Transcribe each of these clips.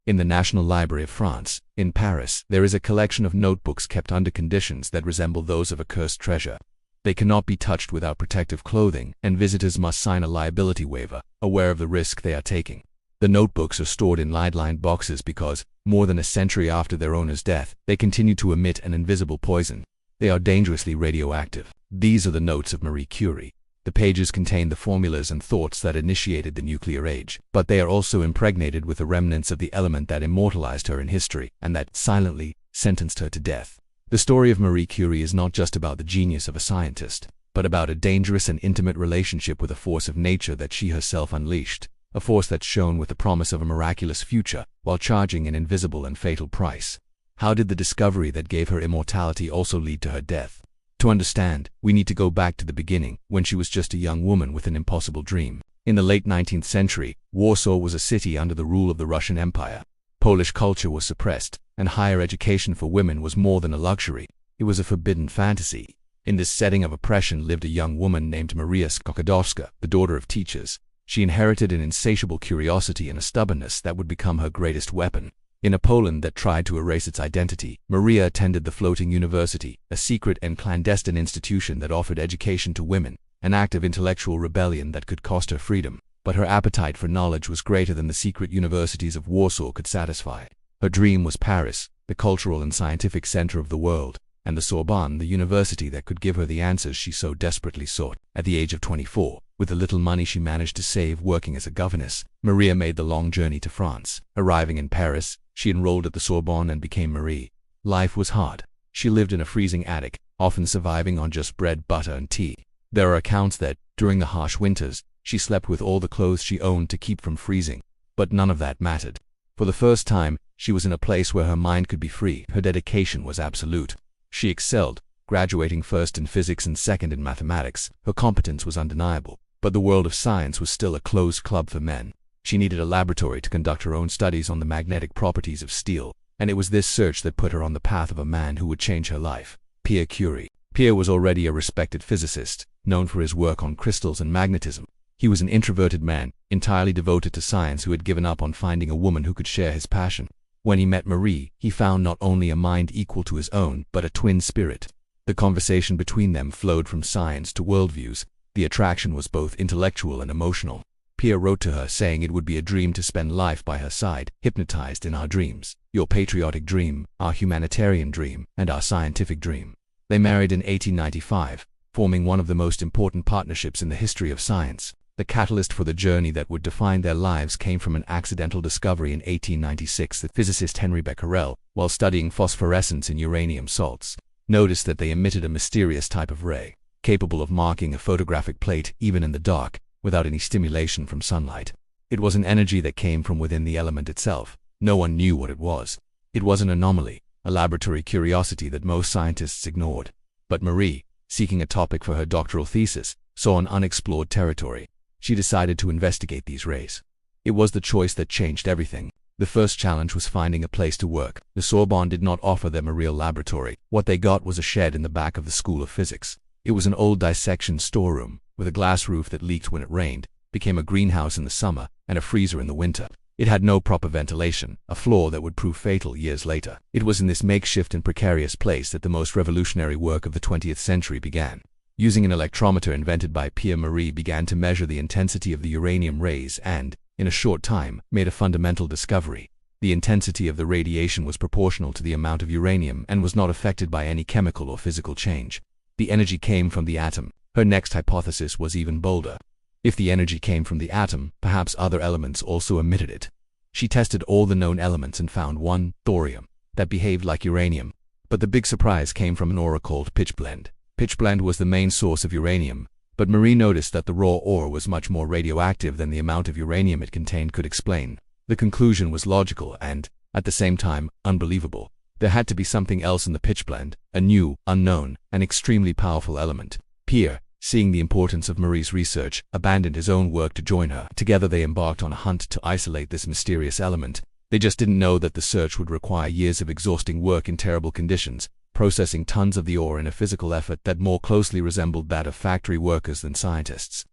In the National Library of France, in Paris, there is a collection of notebooks kept under conditions that resemble those of a cursed treasure. They cannot be touched without protective clothing, and visitors must sign a liability waiver, aware of the risk they are taking. The notebooks are stored in lead-lined boxes because, more than a century after their owner's death, they continue to emit an invisible poison. They are dangerously radioactive. These are the notes of Marie Curie. The pages contain the formulas and thoughts that initiated the nuclear age, but they are also impregnated with the remnants of the element that immortalized her in history and that, silently, sentenced her to death. The story of Marie Curie is not just about the genius of a scientist, but about a dangerous and intimate relationship with a force of nature that she herself unleashed. A force that shone with the promise of a miraculous future, while charging an invisible and fatal price. How did the discovery that gave her immortality also lead to her death? To understand, we need to go back to the beginning, when she was just a young woman with an impossible dream. In the late 19th century, Warsaw was a city under the rule of the Russian Empire. Polish culture was suppressed, and higher education for women was more than a luxury. It was a forbidden fantasy. In this setting of oppression lived a young woman named Maria Skłodowska, the daughter of teachers. She inherited an insatiable curiosity and a stubbornness that would become her greatest weapon. In a Poland that tried to erase its identity, Maria attended the Floating University, a secret and clandestine institution that offered education to women, an act of intellectual rebellion that could cost her freedom. But her appetite for knowledge was greater than the secret universities of Warsaw could satisfy. Her dream was Paris, the cultural and scientific center of the world, and the Sorbonne, the university that could give her the answers she so desperately sought. At the age of 24, with the little money she managed to save working as a governess, Maria made the long journey to France. Arriving in Paris, she enrolled at the Sorbonne and became Marie. Life was hard. She lived in a freezing attic, often surviving on just bread, butter, and tea. There are accounts that, during the harsh winters, she slept with all the clothes she owned to keep from freezing. But none of that mattered. For the first time, she was in a place where her mind could be free. Her dedication was absolute. She excelled, graduating first in physics and second in mathematics. Her competence was undeniable. But the world of science was still a closed club for men. She needed a laboratory to conduct her own studies on the magnetic properties of steel, and it was this search that put her on the path of a man who would change her life, Pierre Curie. Pierre was already a respected physicist, known for his work on crystals and magnetism. He was an introverted man, entirely devoted to science, who had given up on finding a woman who could share his passion. When he met Marie, he found not only a mind equal to his own, but a twin spirit. The conversation between them flowed from science to worldviews. The attraction was both intellectual and emotional. Pierre wrote to her saying it would be a dream to spend life by her side, hypnotized in our dreams. Your patriotic dream, our humanitarian dream, and our scientific dream. They married in 1895, forming one of the most important partnerships in the history of science. The catalyst for the journey that would define their lives came from an accidental discovery in 1896 that physicist Henry Becquerel, while studying phosphorescence in uranium salts, noticed that they emitted a mysterious type of ray, capable of marking a photographic plate even in the dark, without any stimulation from sunlight. It was an energy that came from within the element itself. No one knew what it was. It was an anomaly, a laboratory curiosity that most scientists ignored. But Marie, seeking a topic for her doctoral thesis, saw an unexplored territory. She decided to investigate these rays. It was the choice that changed everything. The first challenge was finding a place to work. The Sorbonne did not offer them a real laboratory. What they got was a shed in the back of the School of Physics. It was an old dissection storeroom, with a glass roof that leaked when it rained, became a greenhouse in the summer, and a freezer in the winter. It had no proper ventilation, a flaw that would prove fatal years later. It was in this makeshift and precarious place that the most revolutionary work of the 20th century began. Using an electrometer invented by Pierre, Marie began to measure the intensity of the uranium rays and, in a short time, made a fundamental discovery. The intensity of the radiation was proportional to the amount of uranium and was not affected by any chemical or physical change. The energy came from the atom. Her next hypothesis was even bolder. If the energy came from the atom, perhaps other elements also emitted it. She tested all the known elements and found one, thorium, that behaved like uranium. But the big surprise came from an ore called pitchblende. Pitchblende was the main source of uranium, but Marie noticed that the raw ore was much more radioactive than the amount of uranium it contained could explain. The conclusion was logical and, at the same time, unbelievable. There had to be something else in the pitchblende, a new, unknown, and extremely powerful element. Pierre, seeing the importance of Marie's research, abandoned his own work to join her. Together they embarked on a hunt to isolate this mysterious element. They just didn't know that the search would require years of exhausting work in terrible conditions, processing tons of the ore in a physical effort that more closely resembled that of factory workers than scientists.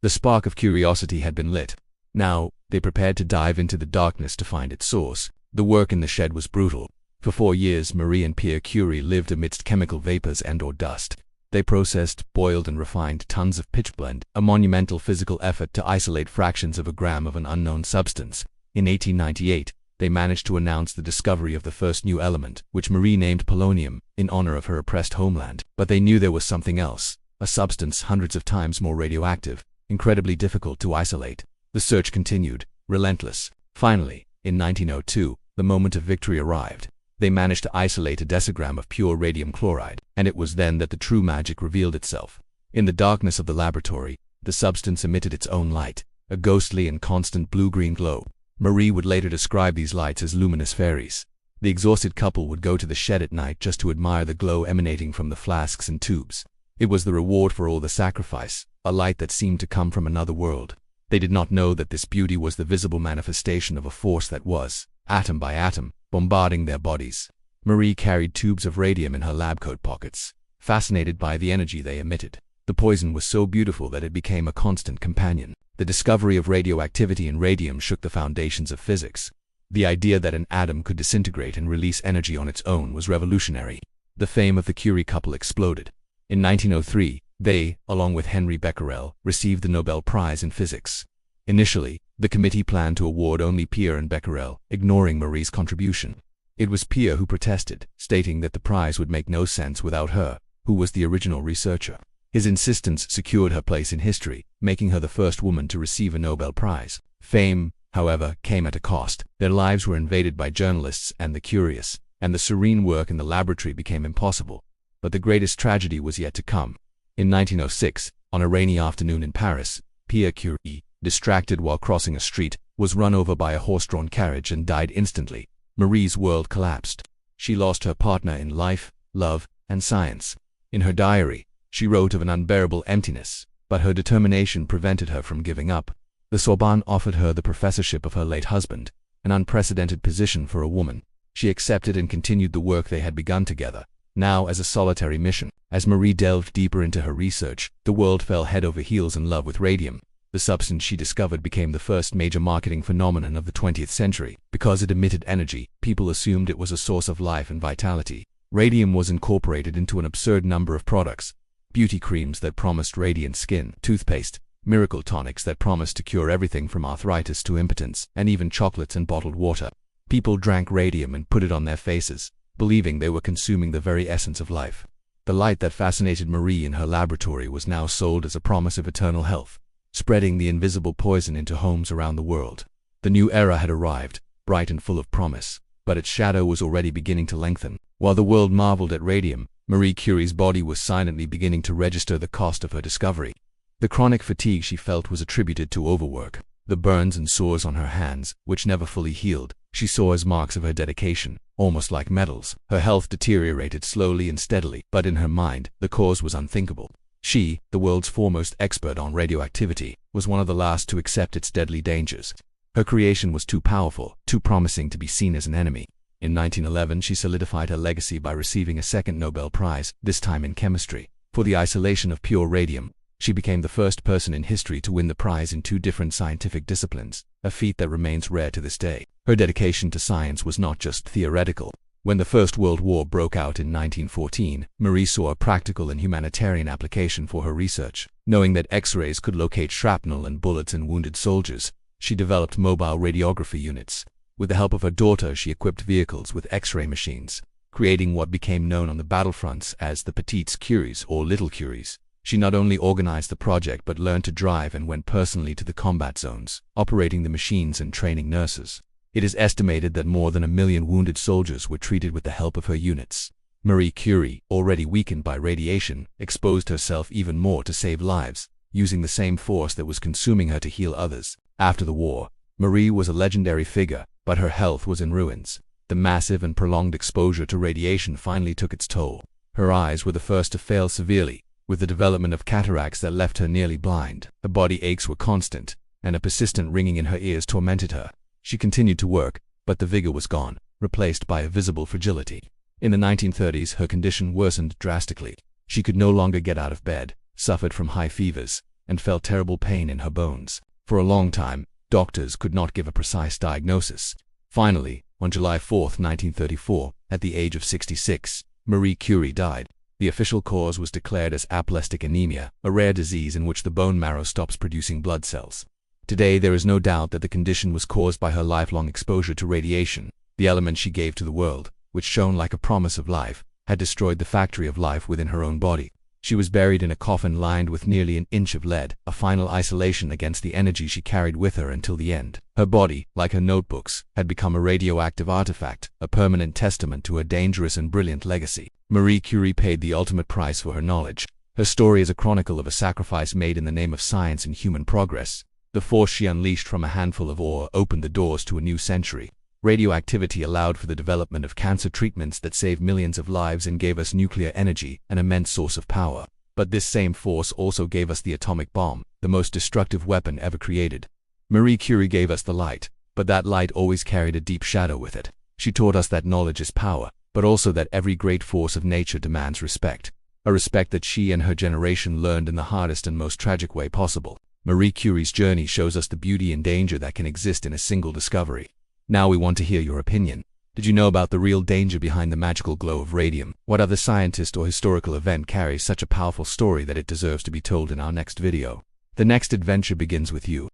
The spark of curiosity had been lit. Now, they prepared to dive into the darkness to find its source. The work in the shed was brutal. For 4 years, Marie and Pierre Curie lived amidst chemical vapors and/or dust. They processed, boiled, and refined tons of pitchblende, a monumental physical effort to isolate fractions of a gram of an unknown substance. In 1898, they managed to announce the discovery of the first new element, which Marie named polonium, in honor of her oppressed homeland. But they knew there was something else, a substance hundreds of times more radioactive, incredibly difficult to isolate. The search continued, relentless. Finally, in 1902, the moment of victory arrived. They managed to isolate a decigram of pure radium chloride, and it was then that the true magic revealed itself. In the darkness of the laboratory, the substance emitted its own light, a ghostly and constant blue-green glow. Marie would later describe these lights as luminous fairies. The exhausted couple would go to the shed at night just to admire the glow emanating from the flasks and tubes. It was the reward for all the sacrifice, a light that seemed to come from another world. They did not know that this beauty was the visible manifestation of a force that was, atom by atom, bombarding their bodies. Marie carried tubes of radium in her lab coat pockets, fascinated by the energy they emitted. The poison was so beautiful that it became a constant companion. The discovery of radioactivity in radium shook the foundations of physics. The idea that an atom could disintegrate and release energy on its own was revolutionary. The fame of the Curie couple exploded. In 1903, they, along with Henri Becquerel, received the Nobel Prize in Physics. Initially, the committee planned to award only Pierre and Becquerel, ignoring Marie's contribution. It was Pierre who protested, stating that the prize would make no sense without her, who was the original researcher. His insistence secured her place in history, making her the first woman to receive a Nobel Prize. Fame, however, came at a cost. Their lives were invaded by journalists and the curious, and the serene work in the laboratory became impossible. But the greatest tragedy was yet to come. In 1906, on a rainy afternoon in Paris, Pierre Curie, distracted while crossing a street, was run over by a horse-drawn carriage and died instantly. Marie's world collapsed. She lost her partner in life, love, and science. In her diary, she wrote of an unbearable emptiness, but her determination prevented her from giving up. The Sorbonne offered her the professorship of her late husband, an unprecedented position for a woman. She accepted and continued the work they had begun together, now as a solitary mission. As Marie delved deeper into her research, the world fell head over heels in love with radium. The substance she discovered became the first major marketing phenomenon of the 20th century. Because it emitted energy, people assumed it was a source of life and vitality. Radium was incorporated into an absurd number of products: beauty creams that promised radiant skin, toothpaste, miracle tonics that promised to cure everything from arthritis to impotence, and even chocolates and bottled water. People drank radium and put it on their faces, believing they were consuming the very essence of life. The light that fascinated Marie in her laboratory was now sold as a promise of eternal health, spreading the invisible poison into homes around the world. The new era had arrived, bright and full of promise, but its shadow was already beginning to lengthen. While the world marveled at radium, Marie Curie's body was silently beginning to register the cost of her discovery. The chronic fatigue she felt was attributed to overwork. The burns and sores on her hands, which never fully healed, she saw as marks of her dedication, almost like medals. Her health deteriorated slowly and steadily, but in her mind, the cause was unthinkable. She, the world's foremost expert on radioactivity, was one of the last to accept its deadly dangers. Her creation was too powerful, too promising to be seen as an enemy. In 1911, she solidified her legacy by receiving a second Nobel Prize, this time in chemistry, for the isolation of pure radium. She became the first person in history to win the prize in 2 different scientific disciplines, a feat that remains rare to this day. Her dedication to science was not just theoretical. When the First World War broke out in 1914, Marie saw a practical and humanitarian application for her research. Knowing that X-rays could locate shrapnel and bullets in wounded soldiers, she developed mobile radiography units. With the help of her daughter, she equipped vehicles with X-ray machines, creating what became known on the battlefronts as the Petites Curies or Little Curies. She not only organized the project but learned to drive and went personally to the combat zones, operating the machines and training nurses. It is estimated that more than 1 million wounded soldiers were treated with the help of her units. Marie Curie, already weakened by radiation, exposed herself even more to save lives, using the same force that was consuming her to heal others. After the war, Marie was a legendary figure, but her health was in ruins. The massive and prolonged exposure to radiation finally took its toll. Her eyes were the first to fail severely, with the development of cataracts that left her nearly blind. Her body aches were constant, and a persistent ringing in her ears tormented her. She continued to work, but the vigor was gone, replaced by a visible fragility. In the 1930s, her condition worsened drastically. She could no longer get out of bed, suffered from high fevers, and felt terrible pain in her bones. For a long time, doctors could not give a precise diagnosis. Finally, On July 4, 1934, at the age of 66, Marie Curie died. The official cause was declared as aplastic anemia, a rare disease in which the bone marrow stops producing blood cells. Today, there is no doubt that the condition was caused by her lifelong exposure to radiation. The element she gave to the world, which shone like a promise of life, had destroyed the factory of life within her own body. She was buried in a coffin lined with nearly an inch of lead, a final isolation against the energy she carried with her until the end. Her body, like her notebooks, had become a radioactive artifact, a permanent testament to her dangerous and brilliant legacy. Marie Curie paid the ultimate price for her knowledge. Her story is a chronicle of a sacrifice made in the name of science and human progress. The force she unleashed from a handful of ore opened the doors to a new century. Radioactivity allowed for the development of cancer treatments that saved millions of lives and gave us nuclear energy, an immense source of power. But this same force also gave us the atomic bomb, the most destructive weapon ever created. Marie Curie gave us the light, but that light always carried a deep shadow with it. She taught us that knowledge is power, but also that every great force of nature demands respect. A respect that she and her generation learned in the hardest and most tragic way possible. Marie Curie's journey shows us the beauty and danger that can exist in a single discovery. Now we want to hear your opinion. Did you know about the real danger behind the magical glow of radium? What other scientist or historical event carries such a powerful story that it deserves to be told in our next video? The next adventure begins with you.